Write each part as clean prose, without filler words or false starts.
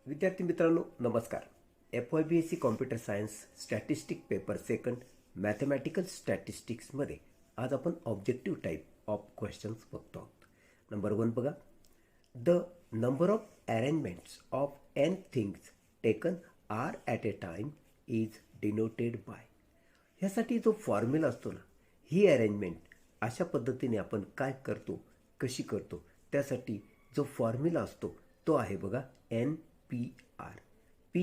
विद्यार्थी मित्रांनो नमस्कार. FYBSC computer science statistic paper second mathematical स्टॅटिस्टिक्समध्ये आज आपण ऑब्जेक्टिव्ह टाईप ऑफ क्वेश्चन्स बघतो आहोत. नंबर 1 बघा. The number of arrangements of n things taken r at a time is denoted by. ह्यासाठी जो फॉर्म्युला असतो ना, ही अरेंजमेंट अशा पद्धतीने आपण काय करतो, कशी करतो, त्यासाठी जो फॉर्म्युला असतो तो आहे बघा NPR. P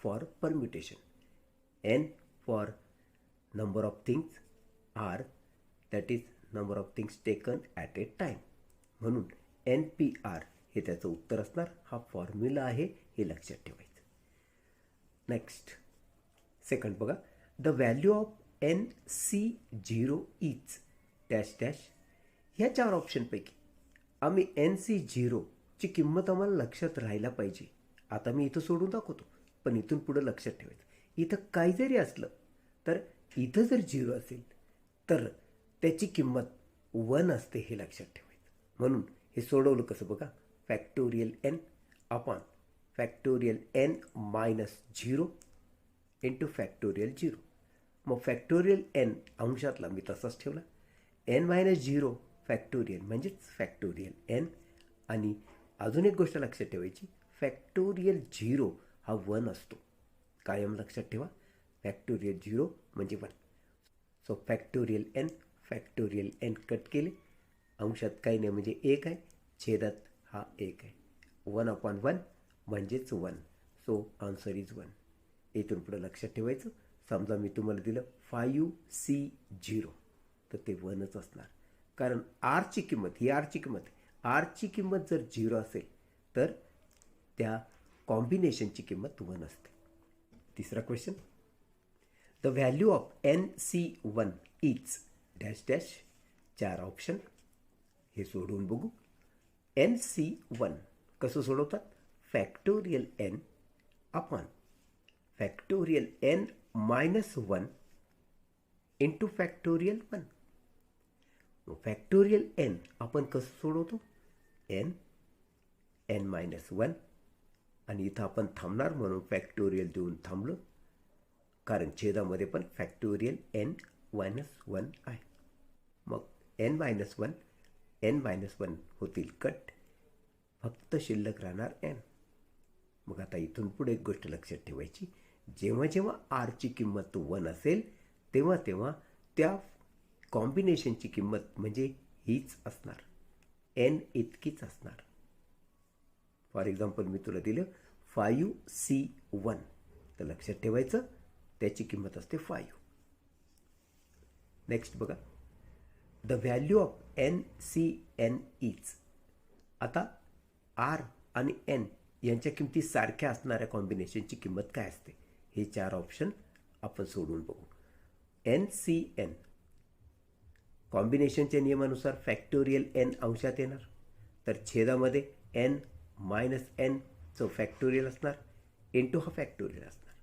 for permutation, N for number of things, R that is number of things taken at a time. म्हणून NPR हे त्याचं उत्तर असणार. हा फॉर्म्युला आहे, हे लक्षात ठेवायचं. नेक्स्ट सेकंड बघा. The value of NC0 is dash dash. ह्या 4 ऑप्शनपैकी आम्ही NC0 ची किंमत आम्हाला लक्षात राहायला पाहिजे. आता मी इथं सोडून दाखवतो, पण इथून पुढं लक्षात ठेवायचं. इथं काही जरी असलं तर इथं जर 0 असेल तर त्याची किंमत 1 असते, हे लक्षात ठेवायचं. म्हणून हे सोडवलं कसं बघा. Factorial N upon factorial N minus 0 into factorial 0. मग फॅक्टोरियल N अंशातला मी तसाच ठेवला. N मायनस 0 फॅक्टोरियल म्हणजेच फॅक्टोरियल N. आणि अजून एक गोष्ट लक्षात ठेवायची, फॅक्टोरियल 0 हा 1 असतो. कायम लक्षात ठेवा, फॅक्टोरियल 0 म्हणजे 1. सो फॅक्टोरियल N कट केले. अंशात काही नाही म्हणजे 1 आहे, छेदात हा 1 आहे. 1/1 म्हणजेच 1. So answer is 1. इथून पुढं लक्षात ठेवायचं. समजा मी तुम्हाला दिलं 5C0 तर ते 1च असणार, कारण आरची किंमत ही आरची किंमत आहे. आरची किंमत जर 0 असेल तर त्या कॉम्बिनेशनची किंमत 1 असते. तिसरा question. The value of NC1 is dash dash. 4 option, हे सोडवून बघू. NC1 कसं सोडवतात. Factorial N upon factorial N minus 1 into factorial 1. Factorial N आपण कसं सोडवतो. N मायनस 1 आणि इथं आपण थांबणार म्हणून फॅक्टोरियल देऊन थांबलो, कारण छेदामध्ये पण फॅक्टोरियल N मायनस 1 आहे. मग N मायनस 1 होतील कट, फक्त शिल्लक राहणार N. मग आता इथून पुढे एक गोष्ट लक्षात ठेवायची, जेव्हा जेव्हा आरची किंमत 1 असेल तेव्हा तेव्हा त्या कॉम्बिनेशनची किंमत म्हणजे हीच असणार, N इतकीच असणार. फॉर एक्झाम्पल मी तुला दिलं 5C1 तर लक्षात ठेवायचं त्याची किंमत असते 5. नेक्स्ट बघा. The value of NCN is. आता R आणि N यांच्या किमती सारख्या असणाऱ्या कॉम्बिनेशनची किंमत काय असते, हे 4 ऑप्शन आपण सोडून बघू. NCN कॉम्बिनेशनच्या नियमानुसार फॅक्टोरियल N अंशात येणार, तर छेदामध्ये N मायनस N चं फॅक्टोरियल असणार इंटू हा फॅक्टोरियल असणार.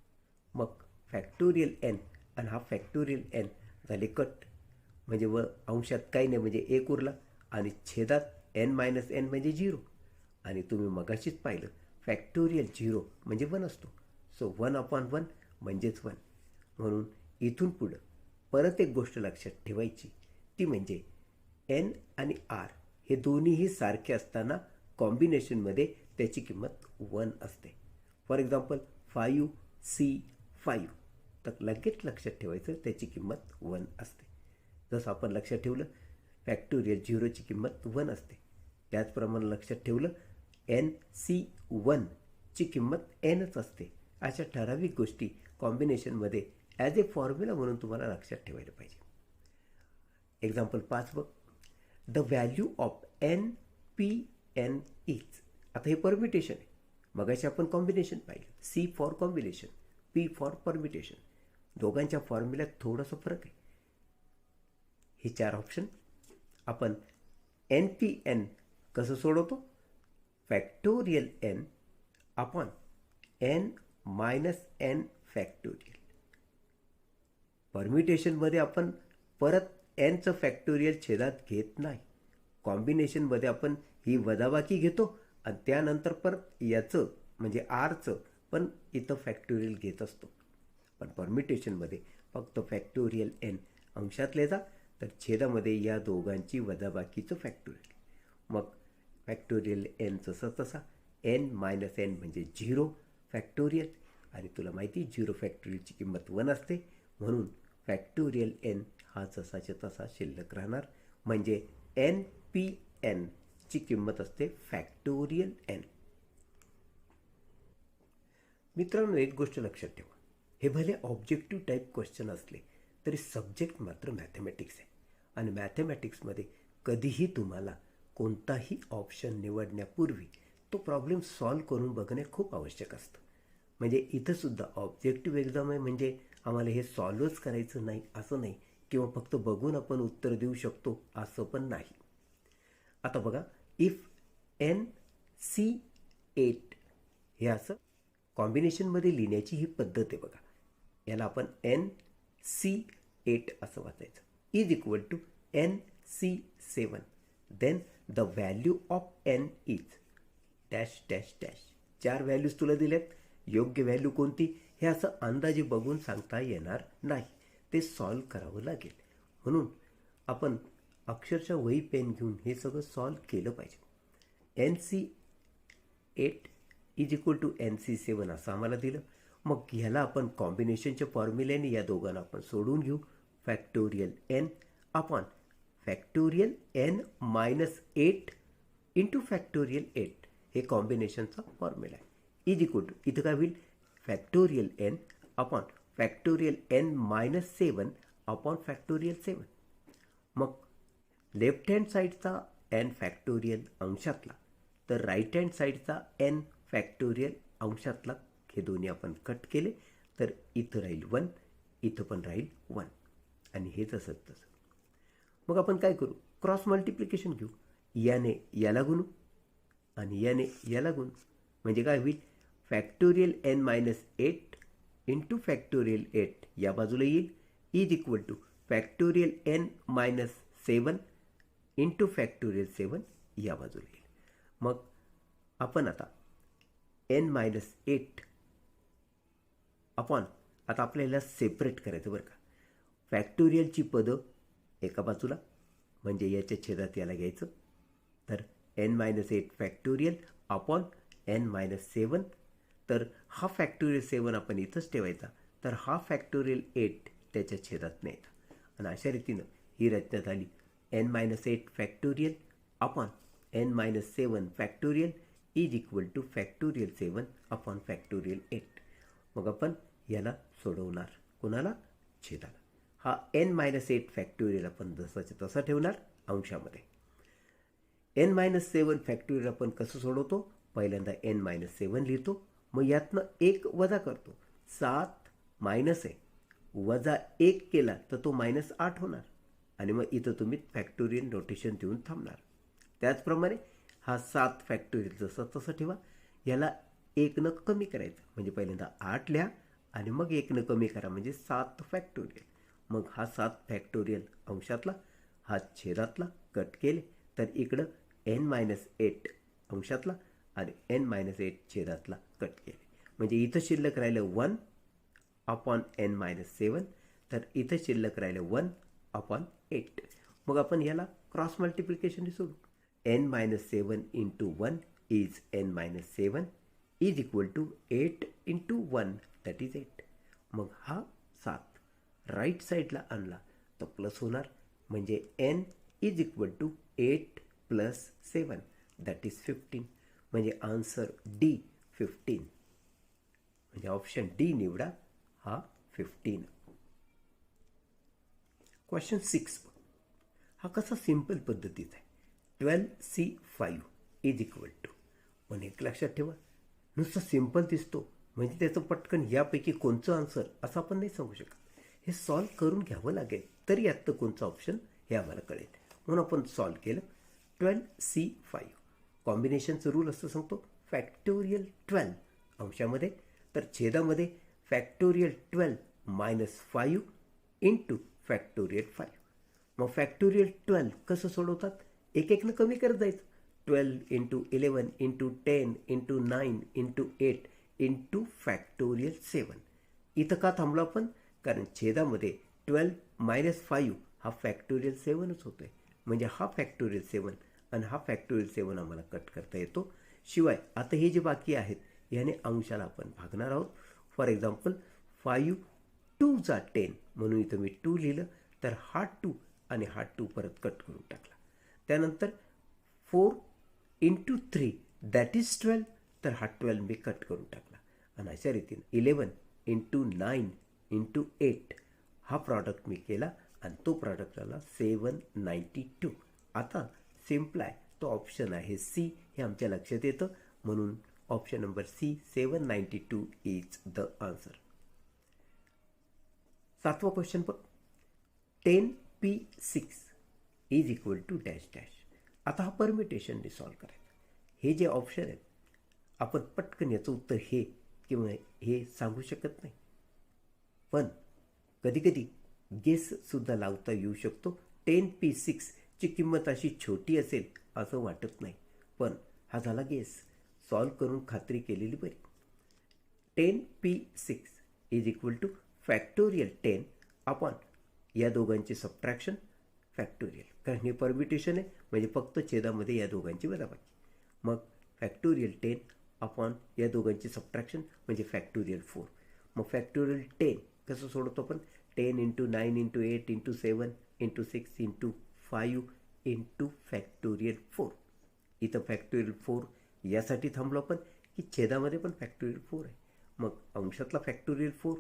मग फॅक्टोरियल N आणि हा फॅक्टोरियल N झाले कट, म्हणजे व अंशात काही नाही म्हणजे 1 उरला आणि छेदात N मायनस N म्हणजे 0. आणि तुम्ही मगाशीच पाहिलं फॅक्टोरियल 0 म्हणजे 1 असतो. सो 1/1 म्हणजेच 1. म्हणून इथून पुढं परत एक गोष्ट लक्षात ठेवायची, ती म्हणजे N आणि R हे दोन्हीही सारखे असताना कॉम्बिनेशनमध्ये त्याची किंमत 1 असते. फॉर एक्झाम्पल 5C5 तर लगेच लक्षात ठेवायचं त्याची किंमत 1 असते. जसं आपण लक्षात ठेवलं फॅक्टोरियल 0ची किंमत 1 असते, त्याचप्रमाणे लक्षात ठेवलं NC1 ची किंमत Nच असते. अशा ठराविक गोष्टी कॉम्बिनेशनमध्ये ॲज ए फॉर्म्युला म्हणून तुम्हाला लक्षात ठेवायला पाहिजे. एक्झाम्पल 5 बघ. The value of NPN is. आता हे परम्युटेशन आहे, मगाशी आपण कॉम्बिनेशन पाहिलं. C for combination, P for permutation. दोघांच्या फॉर्म्युल्यात थोडासा फरक आहे. हे 4 ऑप्शन आपण NPN कसं सोडवतो. Factorial N upon N minus N factorial. परम्युटेशनमध्ये आपण परत Nचं फॅक्टोरियल छेदात घेत नाही. कॉम्बिनेशनमध्ये आपण ही वजाबाकी घेतो आणि त्यानंतर परत याचं म्हणजे आरचं पण इथं फॅक्टोरियल घेत असतो. पण परम्युटेशनमध्ये फक्त फॅक्टोरियल एन अंशातले जा, तर छेदामध्ये या दोघांची वजाबाकीचं फॅक्टोरियल. मग फॅक्टोरियल एन जसं तसा, एन मायनस एन म्हणजे 0 फॅक्टोरियल, आणि तुला माहिती 0 फॅक्टोरियलची किंमत 1 असते, म्हणून फॅक्टोरियल एन हा जसाच्या तसा शिल्लक राहणार. म्हणजे एन पी एन ची किंमत असते फॅक्टोरियल एन. मित्रांनो, एक गोष्ट लक्षात ठेवा, हे भले ऑब्जेक्टिव्ह टाईप क्वेश्चन असले तरी सब्जेक्ट मात्र मॅथमॅटिक्स आहे. आणि मॅथमॅटिक्समध्ये कधीही तुम्हाला कोणताही ऑप्शन निवडण्यापूर्वी तो प्रॉब्लेम सॉल्व करून बघणे खूप आवश्यक असतं. म्हणजे इथंसुद्धा ऑब्जेक्टिव्ह एक्झाम आहे म्हणजे आम्हाला हे सॉल्वच करायचं नाही असं नाही, किंवा फक्त बघून आपण उत्तर देऊ शकतो असं पण नाही. आता बघा, इफ एन सी 8 हे असं कॉम्बिनेशनमध्ये लिहिण्याची ही पद्धत आहे बघा. याला आपण एन सी 8 असं वाचायचं, is equal to n C 7, then the value of n is dash dash dash. 4 values तुला दिल्यात, योग्य व्हॅल्यू कोणती हे असं अंदाजे बघून सांगता येणार नाही, ते सॉल्व करावं लागेल. म्हणून आपण अक्षरशः वही पेन घेऊन हे सगळं सॉल्व केलं पाहिजे. N C 8 is equal to n C 7 असं आम्हाला दिलं. मग ह्याला आपण कॉम्बिनेशनच्या फॉर्म्युल्याने या दोघांना आपण सोडून घेऊ. Factorial n upon factorial n minus 8 into factorial 8 हे कॉम्बिनेशनचा फॉर्म्युला आहे. इज इक्वल टू इथं काय होईल, factorial n upon factorial n minus 7 upon factorial 7. मग लेफ्ट हँड साईडचा एन फॅक्टोरियल अंशातला, तर राईट हँड साईडचा एन फॅक्टोरियल अंशातला, हे दोन्ही आपण कट केले, तर इथं राहील 1, इथं पण राहील 1, आणि हे तसंच तसं. मग आपण काय करू, क्रॉस मल्टिप्लिकेशन घेऊ. याने याला गुणू आणि याने याला गुणू, म्हणजे काय होईल, factorial n minus 8 into factorial 8 या बाजूला येईल, is equal to factorial n minus 7 into factorial 7 या बाजूला येईल. मग आपण आता एन मायनस 8 अपॉन, आता आपल्याला सेपरेट करायचं बरं का, फॅक्टोरियलची पदं एका बाजूला, म्हणजे याच्या छेदात याला घ्यायचं, तर n minus 8 factorial upon n minus 7, तर हा फॅक्टोरियल 7 आपण इथंच ठेवायचा, तर हा फॅक्टोरियल 8 त्याच्या छेदात न्यायचा, आणि अशा रीतीनं ही रचना झाली. N minus 8 factorial upon n minus 7 factorial is equal to factorial 7 upon factorial 8. मग आपण याला सोडवणार, कोणाला, छेदाला. हा एन मायनस 8 फॅक्टोरियल आपण जसाच्या तसा ठेवणार अंशामध्ये. एन मायनस 7 फॅक्टोरियल आपण कसं सोडवतो, पहिल्यांदा एन मायनस 7 लिहितो, मग यातनं 1 वजा करतो. 7 मायनस आहे, वजा 1 केला तर तो मायनस 8 होणार, आणि मग इथं तुम्ही फॅक्टोरियल नोटेशन देऊन थांबणार. त्याचप्रमाणे हा 7 फॅक्टोरियल जसं तसं ठेवा, याला 1 कमी करायचं, म्हणजे पहिल्यांदा 8 लिहा आणि मग 1 कमी करा, म्हणजे 7 फॅक्टोरियल. मग हा 7 फॅक्टोरियल अंशातला, हा छेदातला, कट केले, तर इकडं एन मायनस 8 अंशातला आणि एन मायनस 8 छेदातला कट केले, म्हणजे इथं शिल्लक राहिलं 1 अपॉन एन मायनस 7, तर इथं शिल्लक राहिलं 1 अपॉन 8. मग आपण याला क्रॉस मल्टिप्लिकेशन सोडू. N minus 7 into 1 is n minus 7 is equal to 8 into 1 that is 8. मग हा 7 राईट साईडला आणला तर प्लस होणार, म्हणजे n is equal to 8 plus 7 that is 15. म्हणजे आन्सर डी 15, म्हणजे ऑप्शन डी निवडा, हा 15. क्वेश्चन 6 हा कसा सिंपल पद्धतीचा आहे. 12C5 इज इक्वल टू, पण एक लक्षात ठेवा, नुसतं सिंपल दिसतो म्हणजे त्याचं पटकन यापैकी कोणचं आन्सर असं आपण नाही सांगू शकत. हे सॉल्व करून घ्यावं लागेल, तरी यातलं कोणचं ऑप्शन हे आम्हाला कळेल. म्हणून आपण सॉल्व केलं. 12C5 कॉम्बिनेशनचं रूल असं सांगतो, फॅक्टोरियल 12 अंशामध्ये, तर छेदामध्ये फॅक्टोरियल 12 मायनस 5 इंटू फॅक्टोरियल 5. मग फॅक्टोरियल 12 कसं सोडवतात, 1 कमी करत जायचं, 12 into 11 into 10 into 9 into 8 into factorial 7. इथं का थांबलो आपण? कारण छेदामध्ये 12 - 5 हा फॅक्टोरियल 7च होतोय. म्हणजे हा फॅक्टोरियल 7 आणि हा फॅक्टोरियल 7 आम्हाला कट करता येतो. शिवाय आता हे जे बाकी आहेत याने अंशाला आपण भागणार आहोत. फॉर एक्झाम्पल 5 2 जा 10 म्हणून इथं मी 2 लिहिलं, तर हा 2 आणि हा 2 परत कट करून टाकला. त्यानंतर 4 इंटू 3 दॅट इज 12, तर हा 12 मी कट करून टाकला. आणि अशा रीतीने 11 इंटू 9 इंटू 8 हा प्रॉडक्ट मी केला आणि तो प्रॉडक्ट आला 792. आता सिम्प्लाय तो ऑप्शन आहे सी हे आमच्या लक्षात येतं, म्हणून option number C 792 is the answer. 7वा क्वेश्चन बघ. 10p6 is equal to dash dash. आता हा परमिटेशनने सॉल्व करायचा. हे जे ऑप्शन आहेत आपण पटकन याचं उत्तर हे किंवा हे सांगू शकत नाही, पण कधीकधी गेससुद्धा लावता येऊ शकतो. 10p6 ची किंमत अशी छोटी असेल असं वाटत नाही, पण हा झाला गेस. सॉल्व करून खात्री केलेली बरी. 10p6 is equal to factorial 10 upon या दोघांची सबट्रॅक्शन फॅक्टोरियल. कारण हे परम्युटेशन आहे म्हणजे फक्त छेदामध्ये या दोघांची वजाबाकी. मग फॅक्टोरियल 10 अपॉन या दोघांची सबट्रॅक्शन म्हणजे फॅक्टोरियल 4. मग फॅक्टोरियल 10 कसं सोडवतो आपण? 10 into 9 into 8 into 7 into 6 into 5 into factorial 4. इथं फॅक्टोरियल 4 यासाठी थांबलो आपण की छेदामध्ये पण फॅक्टोरियल 4 आहे. मग अंशातला फॅक्टोरियल 4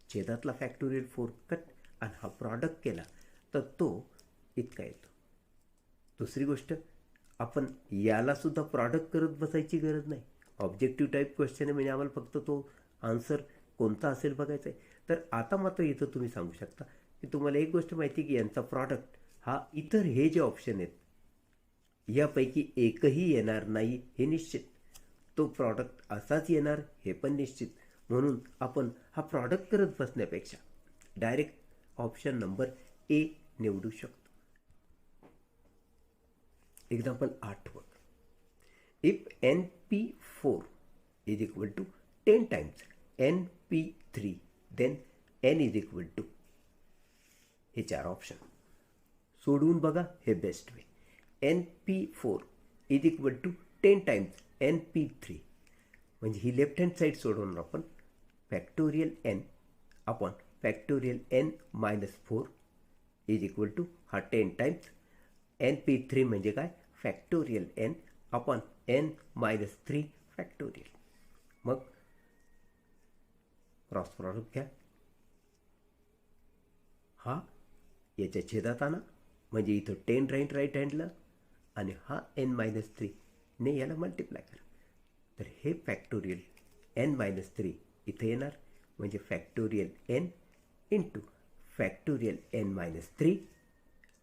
छेदातला फॅक्टोरियल 4 कट आणि हा प्रॉडक्ट केला तर तो इतका येतो. दुसरी गोष्ट, आपण यालासुद्धा प्रॉडक्ट करत बसायची गरज नाही. ऑब्जेक्टिव्ह टाईप क्वेश्चन आहे म्हणजे आम्हाला फक्त तो आन्सर कोणता असेल बघायचा आहे. तर आता मात्र इथं तुम्ही सांगू शकता की तुम्हाला एक गोष्ट माहिती आहे की यांचा प्रॉडक्ट हा इतर हे जे ऑप्शन आहेत यापैकी एकही येणार नाही हे निश्चित. तो प्रॉडक्ट असाच येणार हे पण निश्चित. म्हणून आपण हा प्रॉडक्ट करत बसण्यापेक्षा डायरेक्ट ऑप्शन नंबर ए निवडू शकतो. एक्झाम्पल 8 बघ. If NP4 is equal to 10 times NP3 then N is equal to, हे 4 ऑप्शन सोडवून बघा, हे best way. NP4 is equal to 10 times NP3 म्हणजे ही लेफ्ट हँड साईड सोडवणार आपण. Factorial n upon factorial n minus 4 is equal to हा 10 times NP3 म्हणजे काय? Factorial n upon n minus 3 factorial. मग क्रॉस प्रॉडक्ट घ्या. हा याच्या छेदात आणा म्हणजे इथं 10 राईट हँडला आणि हा n मायनस 3 ने याला मल्टिप्लाय करा. तर हे फॅक्टोरियल n मायनस 3 इथं येणार म्हणजे factorial n into factorial n minus 3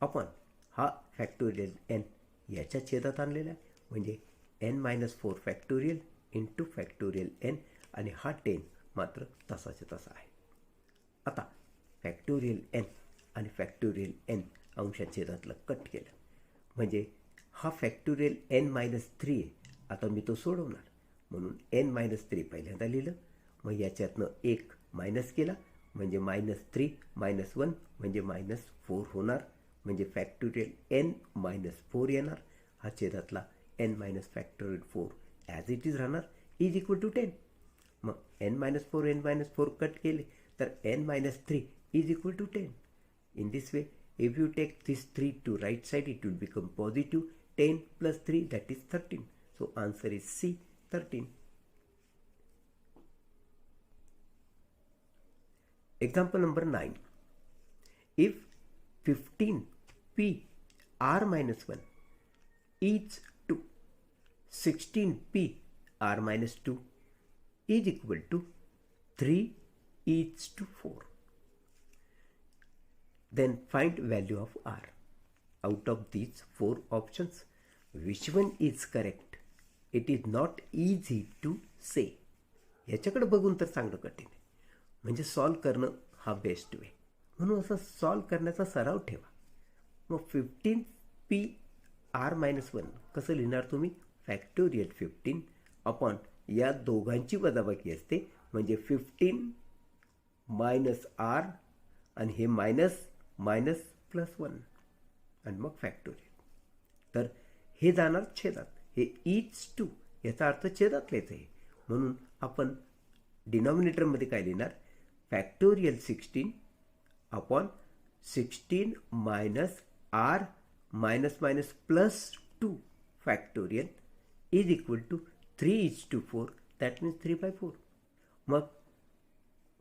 upon हा फॅक्टोरियल n याच्या छेदात आणलेला आहे म्हणजे n minus 4 factorial into factorial n आणि हा 10 मात्र तसाच्या तसा आहे. आता फॅक्टोरियल n आणि फॅक्टोरियल n अंशाछेदातलं कट केलं म्हणजे हा फॅक्टोरियल n मायनस 3 आहे. आता मी तो सोडवणार म्हणून n मायनस 3 पहिल्यांदा लिहिलं. मग याच्यातनं 1 मायनस केला म्हणजे मायनस 3 मायनस 1 म्हणजे मायनस 4 होणार म्हणजे फॅक्टोरियल n मायनस 4 येणार. हा छेदातला n minus factorial 4 as it is राहणार इज इक्वल टू 10. मग n minus 4 n minus 4 cut केले तर n minus 3 is equal to 10. In this way, if you take this 3 to right side, it will become positive. 10 plus 3, that is 13. So answer is C, 13. Example number 9. If 15p r minus 1 is to 16p r minus 2 is equal to 3 is to 4. Then find value of r. Out of these 4 options, which one is correct? It is not easy to say. याच्याकडे बघून तर चांगलं कठीण आहे. म्हणजे solve करणं हा best way. म्हणून असं सॉल्व करण्याचा सराव ठेवा. मग 15p आर मायनस वन कसं लिहिणार तुम्ही? फॅक्टोरियल 15 अपॉन या दोघांची वजाबाकी असते म्हणजे 15 मायनस आर आणि हे मायनस मायनस प्लस 1 आणि मग फॅक्टोरियल. तर हे जाणार छेदात, हे इज टू याचा अर्थ छेदात लिहायचं आहे म्हणून आपण डिनॉमिनेटरमध्ये काय लिहिणार? Factorial 16 upon 16 minus r minus minus plus 2 factorial is equal to 3:4 that means 3/4. मग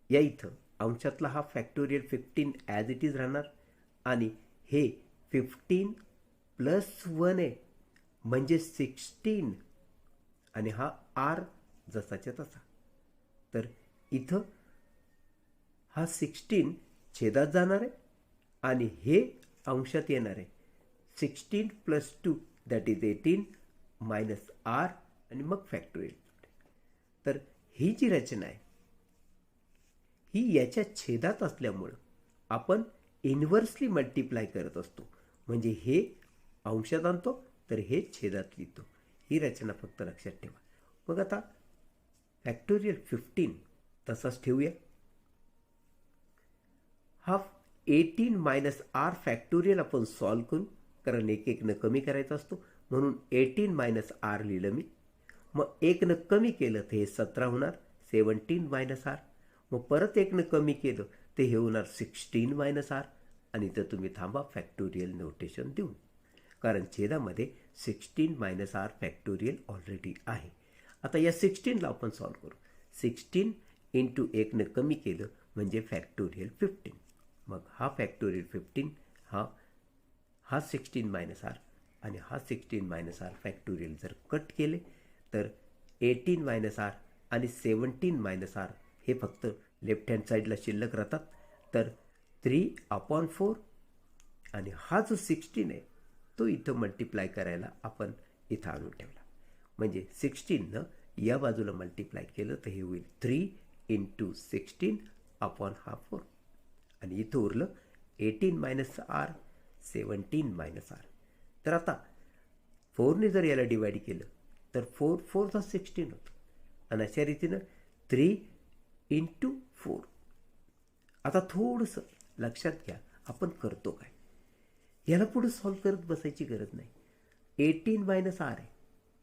या इथं अंशातला हा फॅक्टोरियल 15 ॲज इट इज राहणार आणि हे 15 प्लस 1 आहे म्हणजे 16 आणि हा आर जसाच्या तसा. तर इथं हा 16 छेदात जाणार आहे आणि हे अंशात येणार आहे 16 plus 2 that is 18 minus r आणि मग फॅक्टोरियल. तर ही जी रचना आहे ही याच्या छेदात असल्यामुळं आपण इन्व्हर्सली मल्टिप्लाय करत असतो म्हणजे हे अंशात आणतो तर हे छेदात लिहितो. ही रचना फक्त लक्षात ठेवा. मग आता फॅक्टोरियल 15 तसाच ठेवूया. हा 18 मायनस आर फॅक्टोरियल आपण सॉल्व करू कारण एक एकनं कमी करायचा असतो म्हणून 18 मायनस आर लिहिलं मी. मग एकनं कमी केलं तर हे 17 होणार 17 मायनस आर. मग परत एकनं कमी केलं ते हे होणार 16 मायनस आर आणि तर तुम्ही थांबा फॅक्टोरियल नोटेशन देऊन कारण छेदामध्ये 16 मायनस आर फॅक्टोरियल ऑलरेडी आहे. आता या 16ला आपण सॉल्व करू. 16 इंटू एकनं कमी केलं म्हणजे फॅक्टोरियल 15. मग हा फॅक्टोरियल 15 हा 16 मायनस आर आणि हा 16 मायनस आर फॅक्टोरियल जर कट केले तर 18 मायनस आर आणि 17 मायनस आर हे फक्त लेफ्ट हँड साईडला शिल्लक राहतात. तर 3/4 आणि हा जो 16 आहे तो इथं मल्टिप्लाय करायला आपण इथं आणून ठेवला म्हणजे 16नं या बाजूला मल्टिप्लाय केलं तर हे होईल 3 इंटू 16 अपॉन हा 4 आणि इथं उरलं 18 मायनस आर 17 मायनस आर. तर आता 4ने जर याला डिवाइड केलं तर 4 4 16 होतं आणि अशा रीतीनं 3 इंटू 4. आता थोडंसं लक्षात घ्या आपण करतो काय. याला पुढे सॉल्व करत बसायची गरज नाही. 18 मायनस आर आहे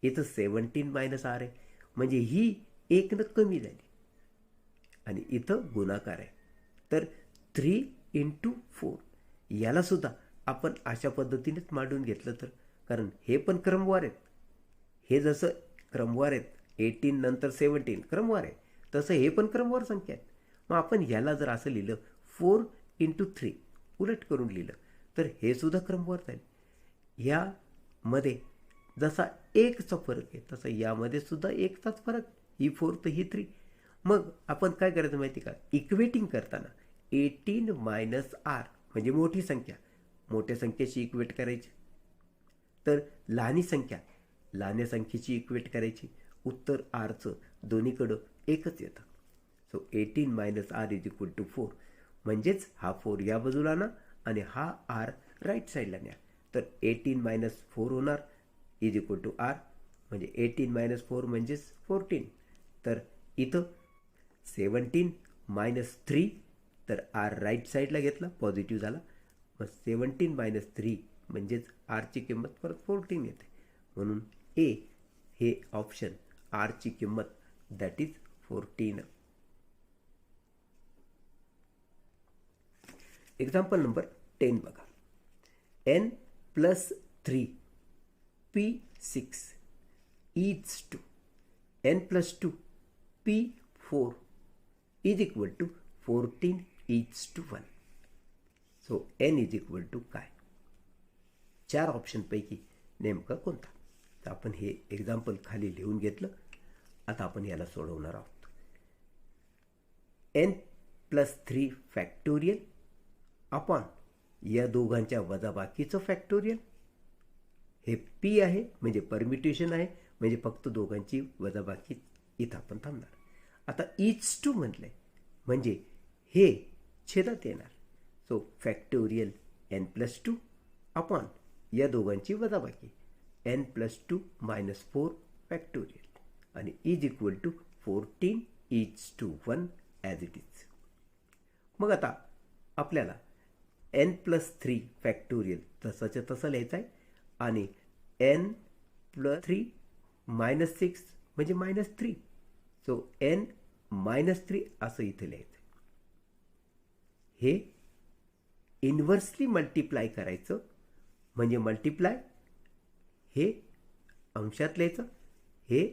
इथं 17 मायनस आर आहे म्हणजे ही एकनं कमी झाली आणि इथं गुणाकार आहे. तर 3 इंटू 4 यालासुद्धा आपण अशा पद्धतीनेच मांडून घेतलं तर कारण हे पण क्रमवार आहेत. हे जसं क्रमवार आहेत 18 नंतर 17 क्रमवार आहे तसं हे पण क्रमवार संख्या आहेत. मग आपण याला जर असं लिहिलं 4 इंटू 3 उलट करून लिहिलं तर हे सुद्धा क्रमवार जाईल. ह्यामध्ये जसा एकचा फरक आहे तसा यामध्ये सुद्धा एकचाच फरक. ही 4 तर ही 3. मग आपण काय करायचं माहिती का? इक्वेटिंग करताना 18 मायनस आर म्हणजे मोठी संख्या मोठ्या संख्येशी इक्वेट करायची तर लहानी संख्या लहान्या संख्येची इक्वेट करायची. उत्तर आरचं दोन्हीकडं एकच येतं. So 18 minus r is equal to 4 म्हणजेच हा 4 या बाजूला ना आणि हा आर राईट साईडला न्या. तर 18 मायनस 4 होणार इज इक्वल टू आर म्हणजे 18 मायनस 4 म्हणजेच 14. तर इथं 17 मायनस 3 तर आर राईट साईडला घेतला पॉझिटिव्ह झाला. मग 17 मायनस 3 म्हणजेच आरची किंमत परत 14 येते म्हणून ए हे ऑप्शन आरची किंमत दॅट इज 14. एक्झाम्पल नंबर 10 बघा. n plus 3 p6 is to n plus 2 p4 is equal to 14 is to 1. So n is equal to काय? 4 ऑप्शनपैकी नेमका कोणता? तर आपण हे एक्झाम्पल खाली लिहून घेतलं. आता आपण याला सोडवणार आहोत. n प्लस 3 फॅक्टोरियल अपॉन या दोघांच्या वजाबाकीचं फॅक्टोरियल. हे p आहे म्हणजे परम्युटेशन आहे म्हणजे फक्त दोघांची वजाबाकी इथं आपण थांबणार. आता इज टू म्हटलंय म्हणजे हे छेदात येणार. So factorial n plus 2 upon या दोघांची वजाबाकी एन प्लस 2 मायनस 4 फॅक्टोरियल आणि is equal to 14 is to 1 as it is. मग आता आपल्याला एन प्लस 3 फॅक्टोरियल तसंच्या तसं लिहायचं आहे आणि एन प्लस 3 मायनस 6 म्हणजे मायनस 3. सो एन मायनस 3 असं इथे लिहायचं. हे इन्व्हर्सली मल्टिप्लाय करायचं म्हणजे मल्टिप्लाय हे अंशात लिहायचं, हे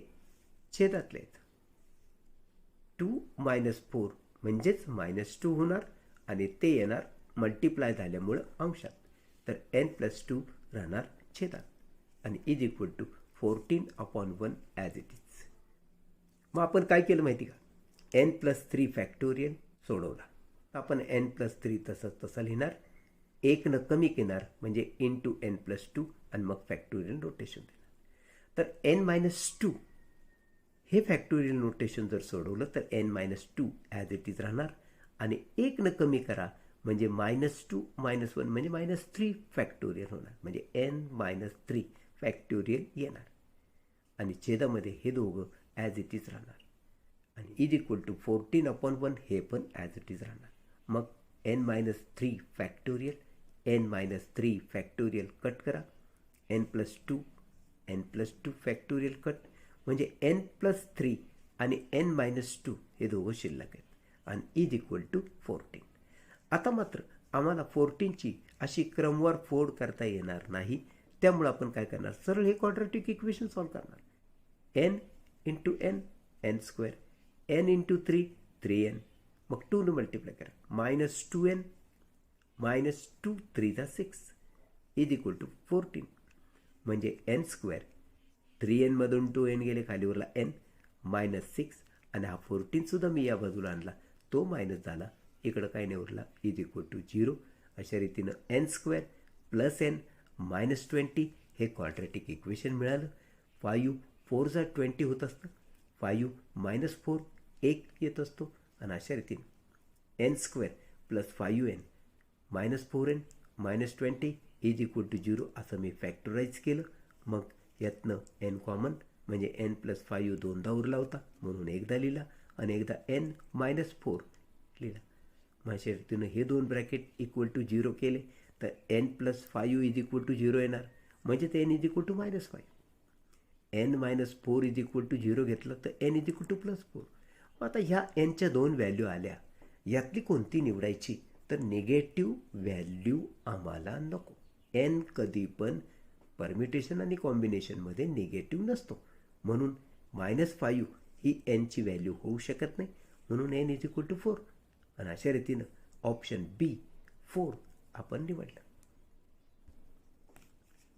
छेदात लिहायचं. 2 मायनस 4 म्हणजेच मायनस 2 होणार आणि ते येणार मल्टिप्लाय झाल्यामुळं अंशात. तर एन प्लस 2 राहणार छेदात आणि is equal to 14/1 as it is. मग आपण काय केलं माहिती का, एन प्लस 3 फॅक्टोरियल सोडवला. तर आपण एन प्लस 3 तसं लिहिणार, एक न कमी घेणार म्हणजे इंटू एन प्लस 2 आणि मग फॅक्टोरियल नोटेशन देणार. तर एन मायनस 2 हे फॅक्टोरियल नोटेशन जर सोडवलं तर n minus 2 as it is राहणार आणि एक न कमी करा म्हणजे -2 -1 म्हणजे -3 फॅक्टोरियल होणार म्हणजे एन मायनस 3 फॅक्टोरियल येणार आणि छेदामध्ये हे दोघं ॲज इट इज राहणार आणि इज इक्वल टू 14/1 हे पण ॲज इट इज राहणार. मग n minus 3 factorial n minus 3 factorial cut करा, एन प्लस 2 फॅक्टोरियल कट म्हणजे एन प्लस 3 आणि एन मायनस 2 हे दोघं शिल्लक आहेत आणि इज इक्वल टू 14. आता मात्र आम्हाला 14ची अशी क्रमवार फोड करता येणार नाही, त्यामुळे आपण काय करणार, सरळ हे क्वाड्रॅटिक इक्वेशन सॉल्व्ह करणार. N into n n square, n into 3 मग 2 ने मल्टिप्लाय करा, -2n -2 3 6 इज इक्वल टू 14 म्हणजे एन स्क्वेअर 3n मधून 2n गेले खाली उरला n -6 आणि हा 14 सुद्धा मी या बाजूला आणला, तो मायनस झाला, इकडं काय नाही उरला, इज इक्वल टू 0. अशा रीतीनं एन स्क्वेअर प्लस एन -20 हे क्वाड्रॅटिक इक्वेशन मिळालं. 5 4 जा 20 होत असतं, 5 -4 1 येत असतो आणि अशा रीतीने n square plus 5n -4n -20 is equal to 0 असं मी फॅक्टराईज केलं. मग यातनं एन कॉमन म्हणजे एन प्लस 5 दोनदा उरला होता म्हणून एकदा लिहिला आणि एकदा एन -4 लिहिला. अशा रीतीनं हे दोन ब्रॅकेट इक्वल टू 0 केले तर n plus 5 is equal to 0 येणार म्हणजे ते n is equal to -5. N -4 is equal to 0 घेतलं तर एन इज इक्वल टू +4. आता ह्या एनच्या दोन व्हॅल्यू आल्या, यातली कोणती निवडायची, तर निगेटिव्ह व्हॅल्यू आम्हाला नको. एन कधी पण परम्युटेशन आणि कॉम्बिनेशनमध्ये निगेटिव्ह नसतो म्हणून -5 ही एनची व्हॅल्यू होऊ शकत नाही म्हणून एन इज इक्वल टू 4 आणि अशा रीतीनं ऑप्शन बी 4 आपण निवडलं.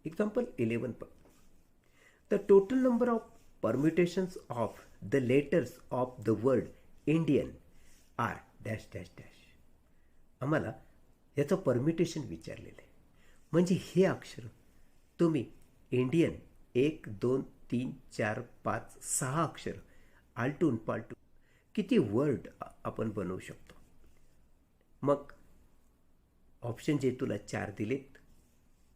एक्झाम्पल 11 पण, the total number of permutations of the letters of the word Indian are dash dash dash. आम्हाला याचं परम्युटेशन विचारलेलं आहे म्हणजे हे अक्षर तुम्ही इंडियन 1 2 3 4 5 6 अक्षर आलटून पालटून किती वर्ड आपण बनवू शकतो. मग ऑप्शन जे तुला 4 दिलेत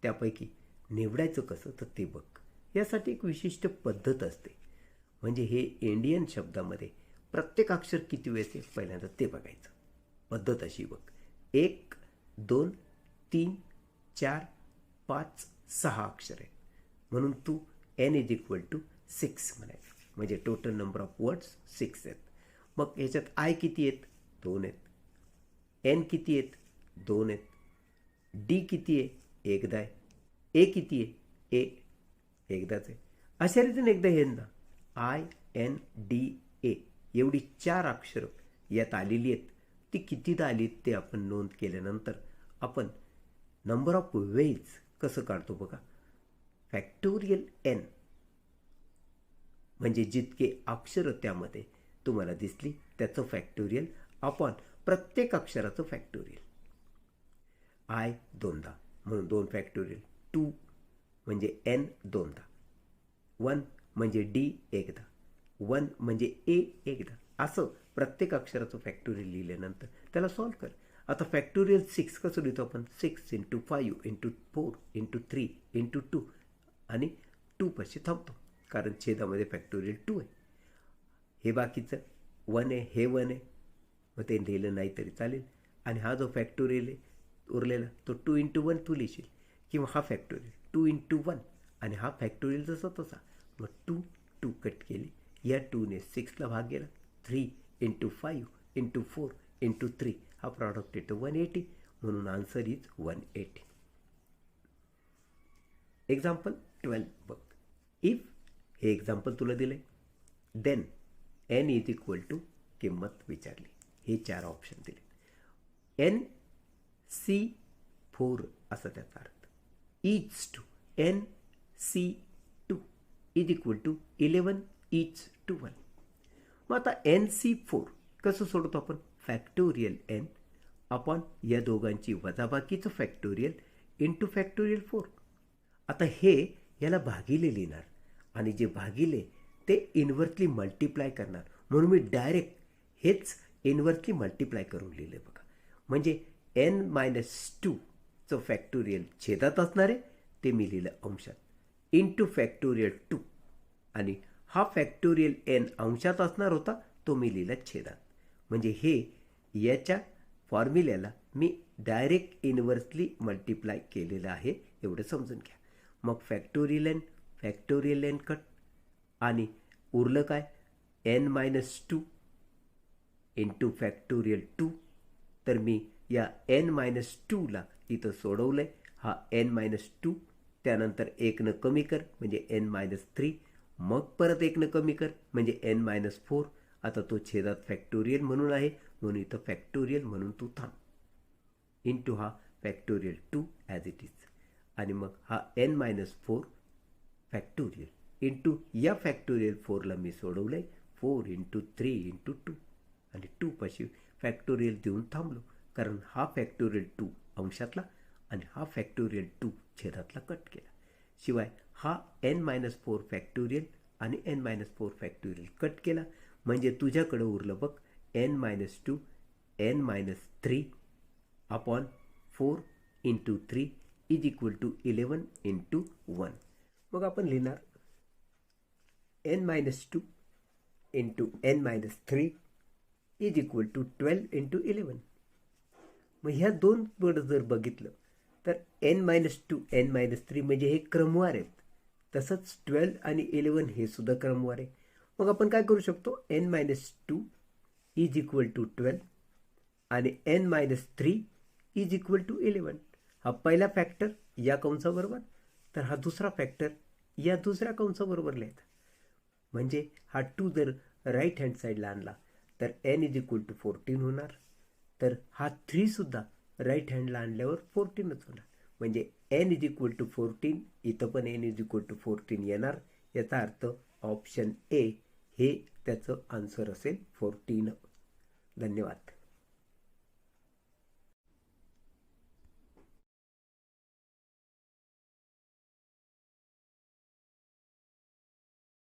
त्यापैकी निवडायचं कसं तर ते बघ. यासाठी एक विशिष्ट पद्धत असते म्हणजे हे इंडियन शब्दामध्ये प्रत्येक अक्षर किती वेळेस आहे पहिल्यांदा ते बघायचं. पद्धत अशी बघ, 1 2 3 4 5 6 अक्षर आहेत म्हणून तू एन इज इक्वल टू 6 म्हणायचं म्हणजे टोटल नंबर ऑफ वर्ड्स 6 आहेत. मग याच्यात आय किती आहेत, 2 आहेत. एन किती आहेत, 2 आहेत. डी किती आहे, एकदा आहे. ए किती आहे, ए एकदाच आहे. अशा रीतीने एकदा हे ना आय एन डी ए एवढी 4 अक्षरं यात आलेली आहेत. ती कितीदा आली ते आपण नोंद केल्यानंतर आपण नंबर ऑफ वेज कसं काढतो बघा. फॅक्टोरियल एन म्हणजे जितके अक्षरं त्यामध्ये तुम्हाला दिसली त्याचं फॅक्टोरियल अपॉन प्रत्येक अक्षराचं फॅक्टोरियल. आय दोनदा म्हणून 2 फॅक्टोरियल, 2 म्हणजे एन दोनदा, 1 म्हणजे डी एकदा, 1 म्हणजे ए एकदा, असं प्रत्येक अक्षराचं फॅक्टोरियल लिहिल्यानंतर त्याला सॉल्व कर. आता फॅक्टोरियल 6 कसं लिहितो आपण, 6 × 5 × 4 × 3 × 2 आणि 2पाशी थांबतो, कारण छेदामध्ये फॅक्टोरियल 2 आहे. हे बाकीचं 1 आहे, हे 1 आहे, मग ते लिहिलं नाही तरी चालेल. आणि हा जो फॅक्टोरियल आहे उरलेला तो 2 × 1 तू लिहिशील, किंवा हा फॅक्टोरियल 2 × 1 आणि हा फॅक्टोरियल जसा तसा. मग 2 कट केले, या 2ने 6ला भाग गेला, 3 × 5 × 4 × 3 हा प्रॉडक्ट येतो 180, म्हणून आन्सर इज 180. एक्झाम्पल 12 बघ. इफ हे एक्झाम्पल तुला दिलं आहे, then n is equal to किंमत विचारली, हे 4 ऑप्शन दिले. NC4 असा त्याचा अर्थ, is to NC2 is equal to 11:1. मग आता NC4 कसं सोडतो आपण? फॅक्टोरियल n अपॉन या दोघांची वजाबाकीचं फॅक्टोरियल इंटू फॅक्टोरियल 4. आता हे याला भागिले लिहिणार आणि जे भागिले ते इनव्हर्सली मल्टिप्लाय करणार, म्हणून मी डायरेक्ट हेच इनव्हर्सली मल्टिप्लाय करून लिहिले बघा. म्हणजे n-2चं फॅक्टोरियल छेदात असणार आहे ते मी लिहिलं अंशात, इंटू फॅक्टोरियल 2, आणि हा फॅक्टोरियल n अंशात असणार होता तो मी लिहिला छेदात. म्हणजे हे याच्या फॉर्म्युल्याला मी डायरेक्ट इनव्हर्सली मल्टिप्लाय केलेलं आहे, एवढं समजून घ्या. मग फॅक्टोरियल n कट, आणि उरलं काय? n-2 into factorial 2. तर मी या n-2ला इथं सोडवलं आहे. हा n-2, त्यानंतर 1नं कमी कर म्हणजे n-3, मग परत 1नं कमी कर म्हणजे n-4. आता तो छेदात फॅक्टोरियल म्हणून आहे, म्हणून इथं फॅक्टोरियल म्हणून तू थांब, इंटू हा फॅक्टोरियल 2 ॲज इट इज, आणि मग हा n-4 फॅक्टोरियल इंटू या फॅक्टोरियल 4ला मी सोडवलं आहे 4 × 3 × 2, आणि 2पाशी फॅक्टोरियल देऊन थांबलो, कारण हा फॅक्टोरियल 2 अंशातला आणि हा फॅक्टोरियल 2 छेदातला कट केला. शिवाय हा n-4 फॅक्टोरियल आणि n-4 फॅक्टोरियल कट केला, म्हणजे तुझ्याकडं उरलं बघ n-2 n-3 upon 4 × 3 is equal to 11 × 1. मग आपण लिहिणार n-2 into n-3 is equal to 12 × 11. मग ह्या दोन पडं जर बघितलं तर n-2 n-3 म्हणजे हे क्रमवार आहेत, तसंच 12 आणि 11 हे सुद्धा क्रमवार आहे. मग आपण काय करू शकतो? n-2 इज इक्वल टू 12 आणि n-3 इज इक्वल टू 11. हा पहिला फॅक्टर या कंसाबरोबर, तर हा दुसरा फॅक्टर या दुसऱ्या कंसाबरोबर लिहायचा. म्हणजे हा 2 जर राईट हँड साईडला आणला तर n इज इक्वल टू 14 होणार, तर हा 3 सुद्धा राईट हँडला आणल्यावर 14च होणार. म्हणजे n इज इक्वल टू 14, इथं पण n इज इक्वल टू 14 येणार. याचा अर्थ ऑप्शन ए हे त्याचं आन्सर असेल 14. धन्यवाद.